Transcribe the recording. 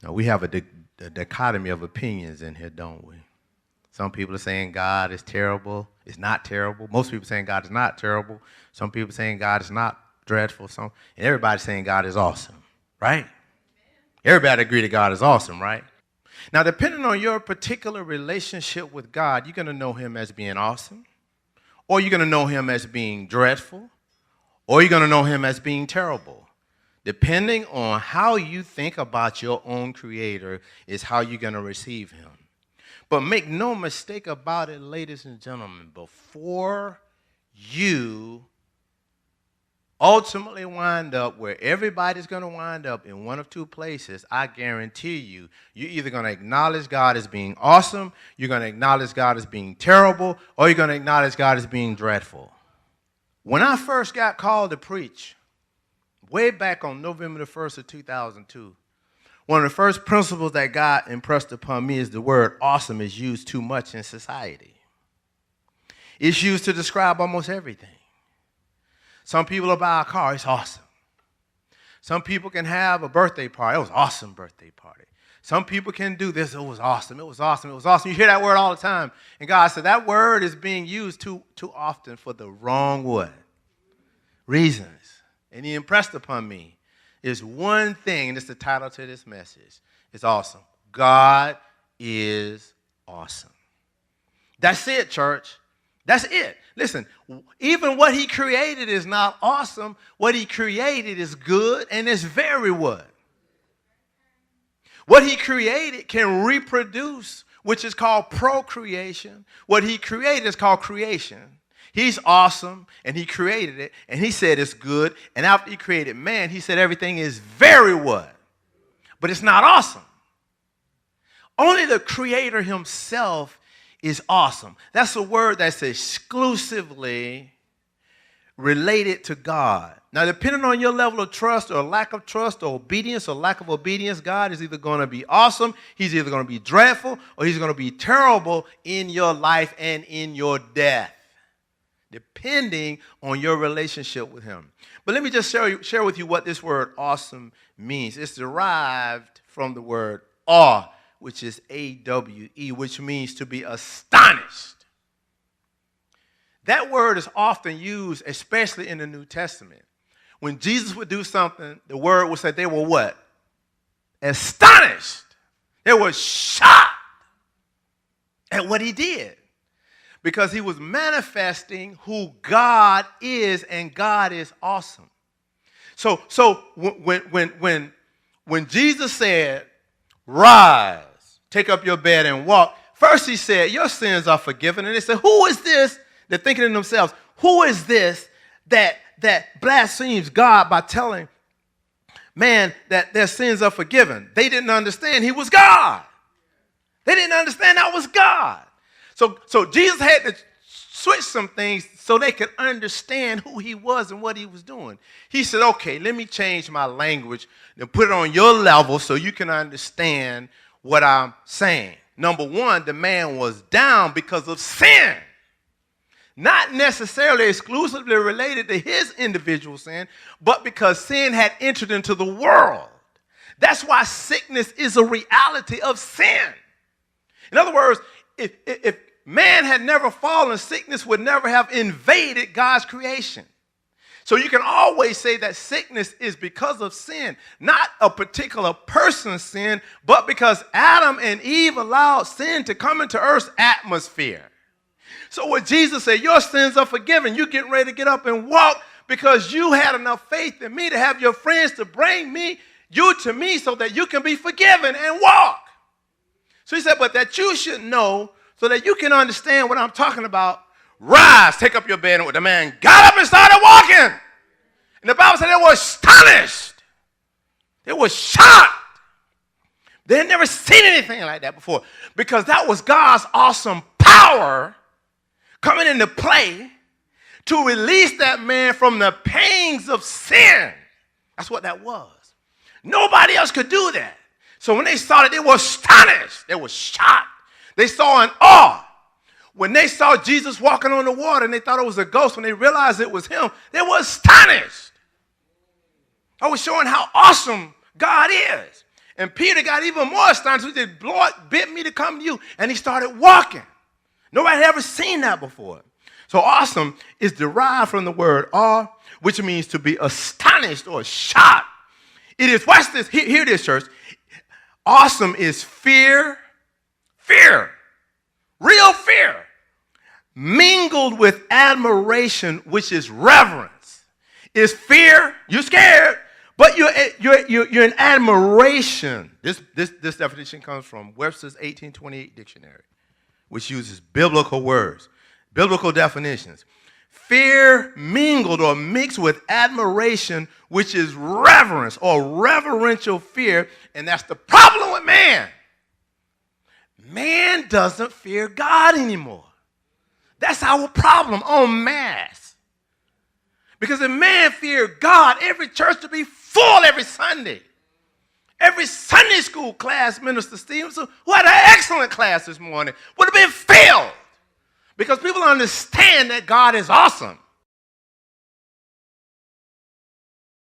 Now, we have a dichotomy of opinions in here, don't we? Some people are saying God is terrible. It's not terrible. Most people are saying God is not terrible. Some people are saying God is not dreadful. And everybody's saying God is awesome, right? Everybody agree that God is awesome, right? Now, depending on your particular relationship with God, you're going to know him as being awesome, or you're going to know him as being dreadful, or you're going to know him as being terrible. Depending on how you think about your own creator is how you're going to receive him. But make no mistake about it, ladies and gentlemen, before you ultimately wind up where everybody's going to wind up in one of two places, I guarantee you, you're either going to acknowledge God as being awesome, you're going to acknowledge God as being terrible, or you're going to acknowledge God as being dreadful. When I first got called to preach, way back on November the 1st of 2002, one of the first principles that God impressed upon me is the word awesome is used too much in society. It's used to describe almost everything. Some people will buy a car, it's awesome. Some people can have a birthday party, it was an awesome birthday party. Some people can do this, it was awesome, it was awesome, it was awesome. You hear that word all the time. And God said that word is being used too often for the wrong what? Reasons. And he impressed upon me is one thing, and it's the title to this message. It's awesome. God is awesome. That's it, church. That's it. Listen, even what he created is not awesome. What he created is good, and it's very what? What he created can reproduce, which is called procreation. What he created is called creation. He's awesome, and he created it, and he said it's good. And after he created man, he said everything is very what? But it's not awesome. Only the creator himself is awesome. That's a word that's exclusively related to God. Now, depending on your level of trust or lack of trust or obedience or lack of obedience, God is either going to be awesome, he's either going to be dreadful, or he's going to be terrible in your life and in your death, depending on your relationship with him. But let me just share with you what this word awesome means. It's derived from the word awe, which is A-W-E, which means to be astonished. That word is often used, especially in the New Testament. When Jesus would do something, the word would say they were what? Astonished. They were shocked at what he did. Because he was manifesting who God is, and God is awesome. So when Jesus said, rise, take up your bed and walk, first he said, your sins are forgiven. And they said, who is this? They're thinking to themselves, who is this that blasphemes God by telling man that their sins are forgiven? They didn't understand he was God. They didn't understand that was God. So Jesus had to switch some things so they could understand who he was and what he was doing. He said, okay, let me change my language and put it on your level so you can understand what I'm saying. Number one, the man was down because of sin. Not necessarily exclusively related to his individual sin, but because sin had entered into the world. That's why sickness is a reality of sin. In other words, if man had never fallen, sickness would never have invaded God's creation. So you can always say that sickness is because of sin, not a particular person's sin, but because Adam and Eve allowed sin to come into Earth's atmosphere. So what Jesus said, your sins are forgiven. You're getting ready to get up and walk because you had enough faith in me to have your friends to bring you to me so that you can be forgiven and walk. So he said, but that you should know so that you can understand what I'm talking about. Rise, take up your bed. And the man got up and started walking. And the Bible said they were astonished. They were shocked. They had never seen anything like that before because that was God's awesome power coming into play to release that man from the pangs of sin. That's what that was. Nobody else could do that. So when they saw it, they were astonished. They were shocked. They saw in awe. When they saw Jesus walking on the water and they thought it was a ghost, when they realized it was him, they were astonished. I was showing how awesome God is. And Peter got even more astonished. He said, Lord, bid me to come to you. And he started walking. Nobody had ever seen that before. So awesome is derived from the word awe, which means to be astonished or shocked. It is, watch this, hear this, church. Awesome is fear, real fear, mingled with admiration, which is reverence. Is fear, you're scared, but you're in admiration. This definition comes from Webster's 1828 dictionary, which uses biblical words, biblical definitions. Fear mingled or mixed with admiration, which is reverence or reverential fear, and that's the problem with man. Man doesn't fear God anymore. That's our problem en masse. Because if man feared God, every church would be full every Sunday. Every Sunday school class, Minister Stevenson, who had an excellent class this morning, would have been filled. Because people understand that God is awesome.